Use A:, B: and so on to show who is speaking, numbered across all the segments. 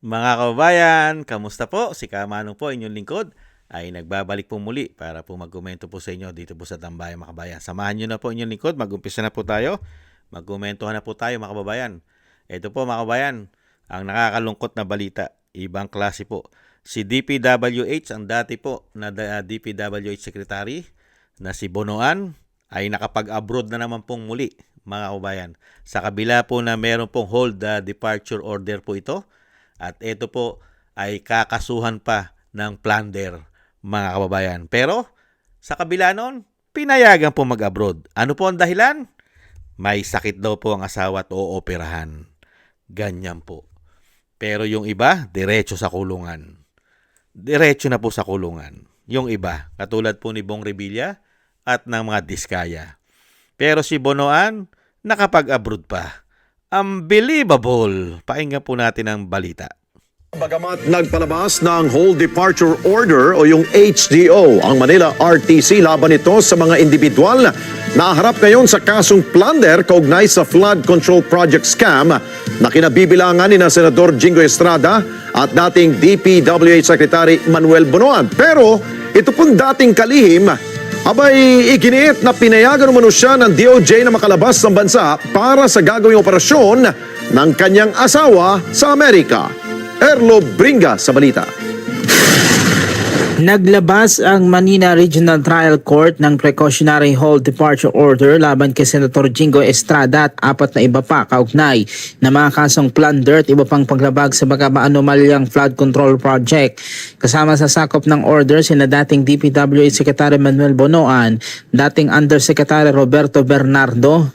A: Mga kababayan, kamusta po? Si Kamanong po, inyong lingkod, ay nagbabalik po muli para po magkomento po sa inyo dito po sa Tambayan mga kababayan. Samahan nyo na po inyong lingkod, mag-umpisa na po tayo. Magkomentohan na po tayo mga kababayan. Ito po mga kababayan, ang nakakalungkot na balita, ibang klase po. Si DPWH, ang dati po na DPWH Secretary na si Bonoan, ay nakapag-abroad na naman pong muli mga kababayan. Sa kabila po na meron pong hold departure order po ito. At ito po ay kakasuhan pa ng plunder, mga kababayan. Pero sa kabila noon, pinayagan po mag-abroad. Ano po ang dahilan? May sakit daw po ang asawa at ooperahan. Ganyan po. Pero yung iba, diretso sa kulungan. Diretso na po sa kulungan. Yung iba, katulad po ni Bong Revilla at ng mga Diskaya. Pero si Bonoan, nakapag-abroad pa. Unbelievable! Pakinggan po natin ang balita.
B: Bagamat nagpalabas ng Hold Departure Order o yung HDO ang Manila RTC laban ito sa mga individual na harap ngayon sa kasong plunder kaugnay sa flood control project scam na kinabibilangan ni na Senador Jingo Estrada at dating DPWH Secretary Manuel Bonoan. Pero ito pong dating kalihim abay iginiit na pinayagan umano siya ng DOJ na makalabas ng bansa para sa gagawing operasyon ng kanyang asawa sa Amerika. Erlo Bringa sa balita.
C: Naglabas ang Manila Regional Trial Court ng Precautionary Hold Departure Order laban kay Senator Jingo Estrada at 4 na iba pa kaugnay na mga kasong plunder at iba pang paglabag sa anomalyang flood control project. Kasama sa sakop ng order sina dating DPWH Secretary Manuel Bonoan, dating Undersecretary Roberto Bernardo,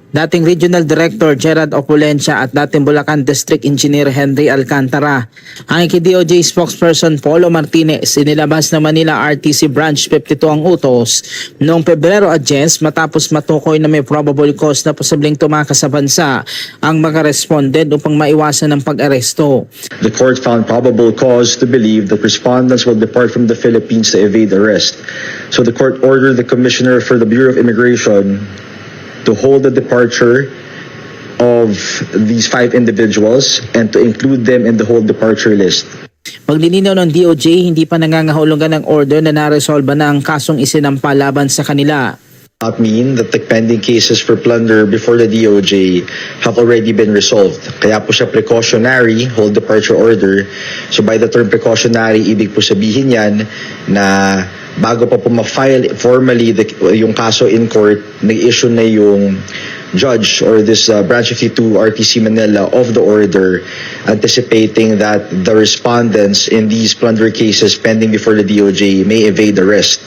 C: dating Regional Director Gerard Opulencia at dating Bulacan District Engineer Henry Alcantara. Ang DOJ spokesperson Polo Martinez, inilabas na Manila RTC Branch 52 ang utos noong Pebrero 10 matapos matukoy na may probable cause na posibleng tumakas sa bansa ang mga respondent upang maiwasan ang pag-aresto.
D: The court found probable cause to believe that respondents will depart from the Philippines to evade arrest. So the court ordered the Commissioner for the Bureau of Immigration to hold the departure of these 5 individuals and to include them in the whole departure list.
C: Paglilinaw ng DOJ, hindi pa nangangahulugan ng order na naresolba na ang kasong isinampa laban sa kanila.
D: Not mean that the pending cases for plunder before the DOJ have already been resolved. Kaya po siya precautionary hold departure order. So by the term precautionary, ibig po sabihin yan na bago pa po ma-file formally yung kaso in court, nag-issue na yung judge or this Branch 52 RTC Manila of the order anticipating that the respondents in these plunder cases pending before the DOJ may evade arrest.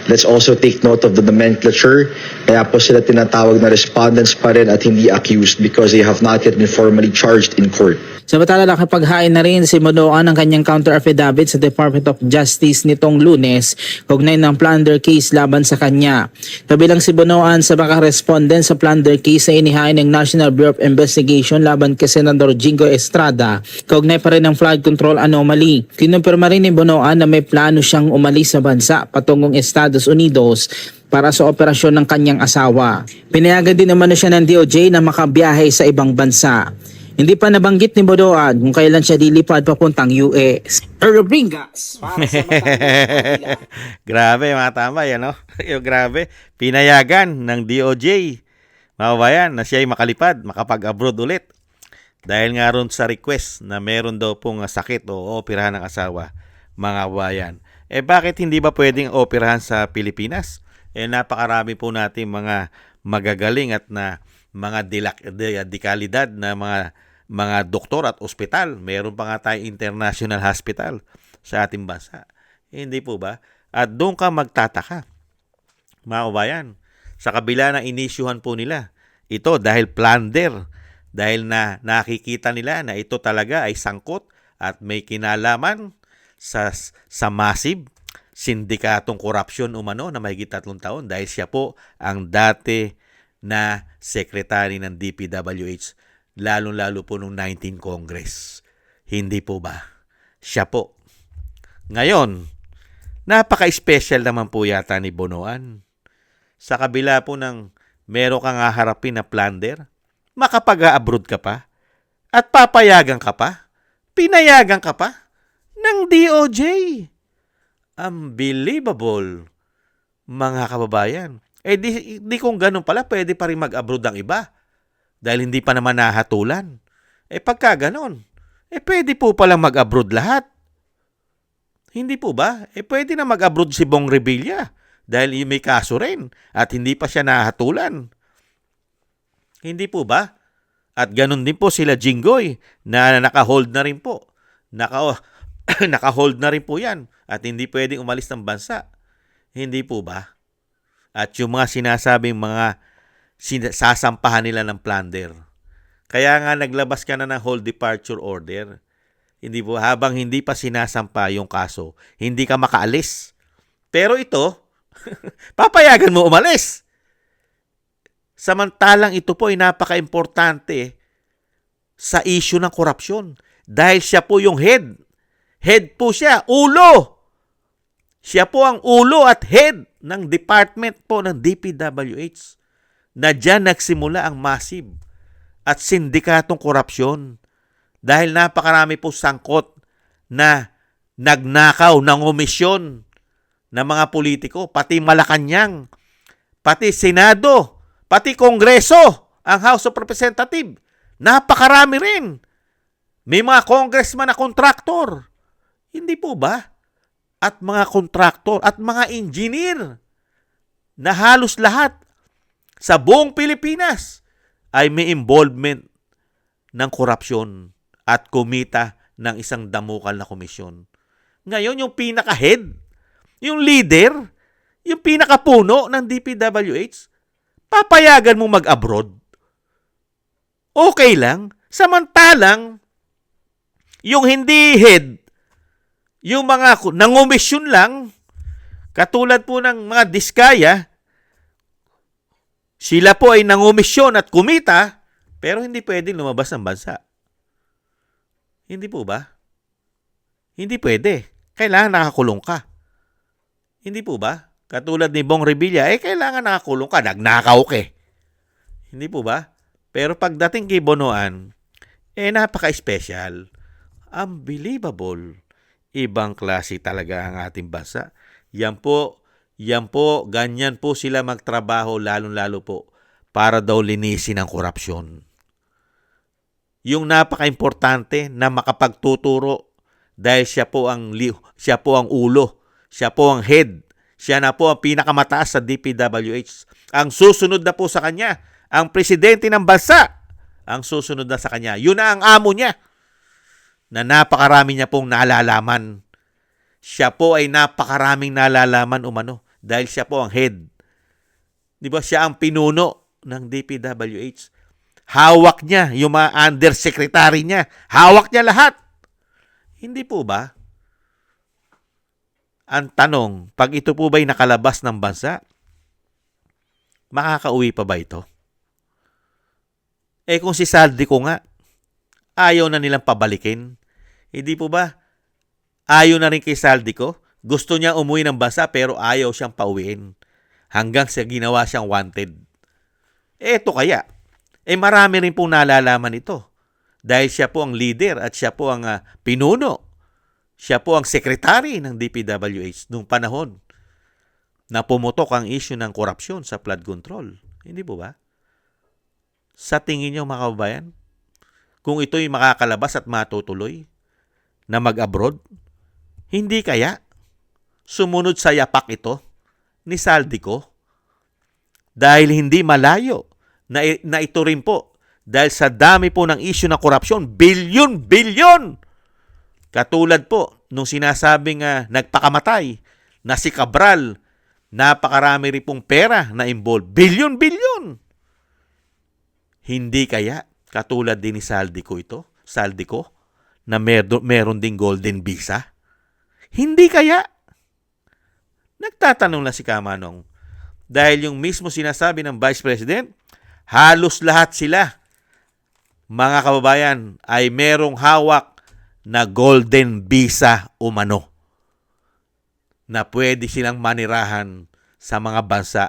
D: Let's also take note of the nomenclature. Kaya po sila tinatawag na respondents pa rin at hindi accused because they have not yet been formally charged in court.
C: Samantala, nakapaghain na rin si Bonoan ng kanyang counter affidavit sa Department of Justice nitong Lunes kaugnay ng plunder case laban sa kanya. Kabilang si Bonoan sa mga respondent sa plunder case na inihain ng National Bureau of Investigation laban kay Senador Jingo Estrada kaugnay pa rin ng flood control anomaly. Kinumpirma rin ni Bonoan na may plano siyang umalis sa bansa patungong Estados Unidos para sa operasyon ng kanyang asawa. Pinayagan din naman na siya ng DOJ na makabiyahe sa ibang bansa. Hindi pa nabanggit ni Bonoan kung kailan siya dilipad papuntang US. Erlo Bringas para sa
A: Grabe mga tambay, ano? Grabe. Pinayagan ng DOJ, mga kabayan, na siya ay makalipad, makapag-abroad ulit. Dahil nga ron sa request na meron daw pong sakit o operahan ng asawa, mga kabayan. Bakit hindi ba pwedeng operahan sa Pilipinas? Napakarami po natin mga magagaling at na mga dekalidad na mga doktor at ospital. Meron pa nga tayong international hospital sa ating bansa. Hindi po ba? At doon ka magtataka, mga kabayan, sa kabila ng inisyuhan po nila. Ito dahil plunder, dahil na nakikita nila na ito talaga ay sangkot at may kinalaman sa massive sindikatong korupsyon umano na mahigit 3 taon dahil siya po ang dati na secretary ng DPWH, lalong-lalo po nung 19 Congress. Hindi po ba? Siya po. Ngayon, napaka-special naman po yata ni Bonoan. Sa kabila po ng meron kang haharapin na plunder, makapag-abroad ka pa. At papayagan ka pa? Pinayagan ka pa? Ng DOJ. Unbelievable, mga kababayan. Di kung ganun pala, pwede pa rin mag-abroad ang iba. Dahil hindi pa naman nahatulan. Pagka ganun, pwede po palang mag-abroad lahat. Hindi po ba? Pwede na mag-abroad si Bong Revilla. Dahil may kaso rin. At hindi pa siya nahatulan. Hindi po ba? At ganun din po sila Jinggoy na naka-hold na rin po. Naka-hold na rin po yan. At hindi pwedeng umalis ng bansa. Hindi po ba? At yung mga sinasabing mga sasampahan nila ng plunder. Kaya nga naglabas ka na ng hold departure order. Hindi po, habang hindi pa sinasampa yung kaso, hindi ka makaalis. Pero ito, papayagan mo umalis. Samantalang ito po ay napaka-importante sa issue ng korupsyon. Dahil siya po yung head. Head po siya, ulo. Siya po ang ulo at head ng department po ng DPWH na dyan nagsimula ang massive at sindikatong korupsyon dahil napakarami po sangkot na nagnakaw ng omisyon ng mga politiko, pati Malacanang, pati Senado, pati Kongreso, ang House of Representatives. Napakarami rin. May mga congressman na kontraktor. Hindi po ba? At mga kontraktor at mga engineer na halos lahat sa buong Pilipinas ay may involvement ng korupsyon at kumita ng isang damukal na komisyon. Ngayon, yung pinaka-head, yung leader, yung pinaka-puno ng DPWH, papayagan mo mag-abroad. Okay lang. Samantalang, yung hindi head, yung mga nangumisyon lang, katulad po ng mga diskaya, sila po ay nangumisyon at kumita, pero hindi pwedeng lumabas ng bansa. Hindi po ba? Hindi pwede. Kailangan nakakulong ka. Hindi po ba? Katulad ni Bong Revilla, kailangan nakakulong ka. Nagnakaw ka. Hindi po ba? Pero pagdating kay Bonoan, napaka-special. Unbelievable. Ibang klase talaga ang ating bansa. Yan po, ganyan po sila magtrabaho lalong-lalo po para daw linisin ang korupsyon. Yung napaka-importante na makapagtuturo dahil siya po ang ulo, siya po ang head, siya na po ang pinakamataas sa DPWH. Ang susunod na po sa kanya, ang presidente ng bansa, ang susunod na sa kanya. Yun na ang amo niya. Na napakarami niya pong nalalaman. Siya po ay napakaraming nalalaman umano dahil siya po ang head. Di ba siya ang pinuno ng DPWH? Hawak niya yung mga undersecretary niya. Hawak niya lahat. Hindi po ba? Ang tanong, pag ito po ba'y nakalabas ng bansa, makakauwi pa ba ito? Kung si Saldico nga, ayaw na nilang pabalikin. Hindi po ba? Ayaw na rin kay Saldico. Gusto niya umuwi ng bansa pero ayaw siyang pauwiin. Hanggang sa ginawa siyang wanted. Eto kaya. Marami rin pong nalalaman ito. Dahil siya po ang leader at siya po ang pinuno. Siya po ang secretary ng DPWH noong panahon na pumutok ang issue ng korupsyon sa flood control. Hindi po ba? Sa tingin niyo mga kababayan, kung ito'y makakalabas at matutuloy na mag-abroad, hindi kaya sumunod sa yapak ito ni Saldico dahil hindi malayo na ito rin po dahil sa dami po ng issue ng korupsyon, bilyon. Katulad po nung sinasabing nagpakamatay na si Cabral, napakarami rin pong pera na involved. Bilyon. Hindi kaya katulad din ni Saldico na meron ding golden visa? Hindi kaya? Nagtatanong na si Kamanong. Dahil yung mismo sinasabi ng Vice President, halos lahat sila, mga kababayan, ay merong hawak na golden visa umano na pwede silang manirahan sa mga bansa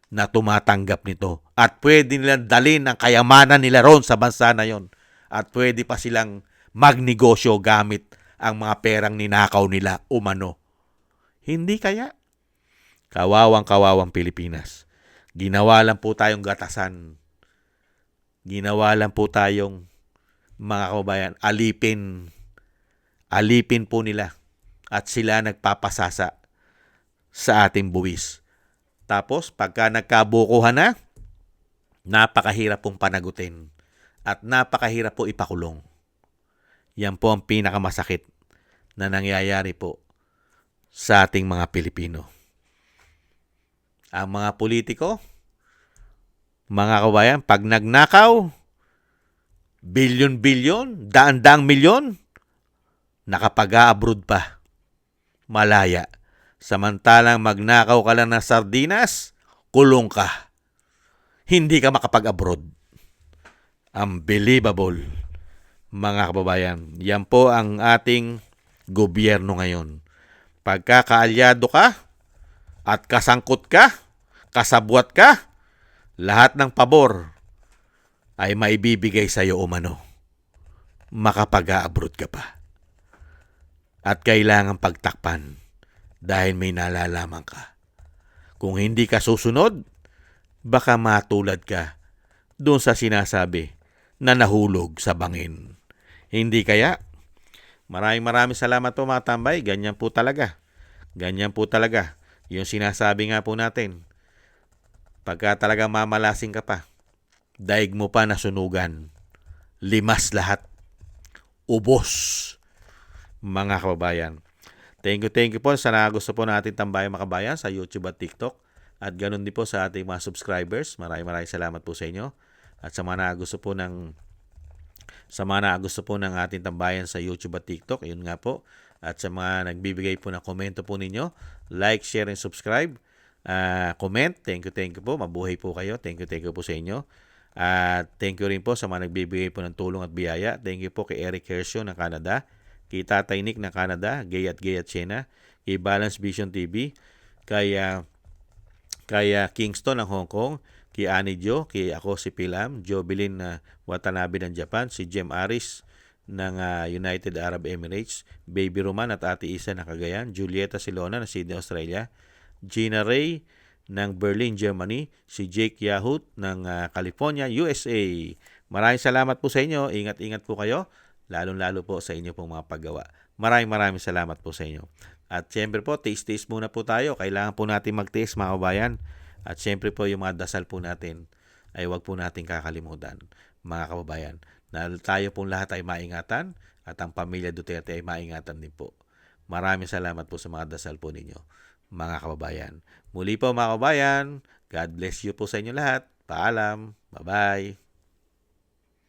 A: na tumatanggap nito at pwede nilang dalhin ang kayamanan nila roon sa bansa na yon. at pwede pa silang magnegosyo gamit ang mga perang ninakaw nila umano. Hindi kaya? Kawawang Pilipinas. Ginawa lang po tayong gatasan. Ginawa lang po tayong mga kababayan, alipin. Alipin po nila. At sila nagpapasasa sa ating buwis. Tapos, pagka nagkabukuhan na, napakahirap pong panagutin. At napakahirap po ipakulong. Yan po ang pinakamasakit na nangyayari po sa ating mga Pilipino. Ang mga politiko, mga kabayan, pag nagnakaw, bilyon-bilyon, daan-daang milyon, nakapag-abroad pa. Malaya. Samantalang magnakaw ka lang ng sardinas, kulong ka. Hindi ka makapag-abroad. Unbelievable, mga kababayan. Yan po ang ating gobyerno ngayon. Pagka kaalyado ka, at kasangkot ka, kasabwat ka, lahat ng pabor ay maibibigay sa iyo umano. Makapag-abroad ka pa. At kailangan pagtakpan dahil may nalalaman ka. Kung hindi ka susunod, baka matulad ka doon sa sinasabi na nahulog sa bangin. Hindi kaya? Maraming salamat po mga tambay. Ganyan po talaga. Ganyan po talaga. Yung sinasabi nga po natin, pagka talaga mamalasing ka pa, daig mo pa nasunugan, limas lahat, ubos, mga kababayan. Thank you po sa gusto po natin tambayan mga kabayan sa YouTube at TikTok. At ganun din po sa ating mga subscribers. Maraming salamat po sa inyo. At sa mga gusto po ng ating tambayan sa YouTube at TikTok, yun nga po. At sa mga nagbibigay po ng komento po ninyo, like, share, and subscribe. Comment. Thank you po. Mabuhay po kayo. Thank you po sa inyo. At thank you rin po sa mga nagbibigay po ng tulong at biyaya. Thank you po kay Eric Hersio ng Canada, kay Tatay Nick ng Canada, Gay at Siena, kay Balance Vision TV, kay Kingston ng Hong Kong, kay Annie Jo, kay ako si Pilam, Jovelyn Watanabe ng Japan, si Jem Aris ng United Arab Emirates, Baby Roman at Ate Isa ng Cagayan, Julieta Silona ng Sydney, Australia, Gina Ray ng Berlin, Germany, si Jake Yahut ng California, USA. Maraming salamat po sa inyo. Ingat-ingat po kayo, lalong-lalo po sa inyo pong mga paggawa. Maraming salamat po sa inyo. At siyempre po, taste muna po tayo. Kailangan po natin mag-taste mga kabayan. At siyempre po, yung mga dasal po natin ay huwag po natin kakalimutan, mga kababayan, na tayo pong lahat ay maingatan at ang pamilya Duterte ay maingatan din po. Maraming salamat po sa mga dasal po ninyo, mga kababayan. Muli po mga kababayan, God bless you po sa inyo lahat. Paalam. Bye-bye.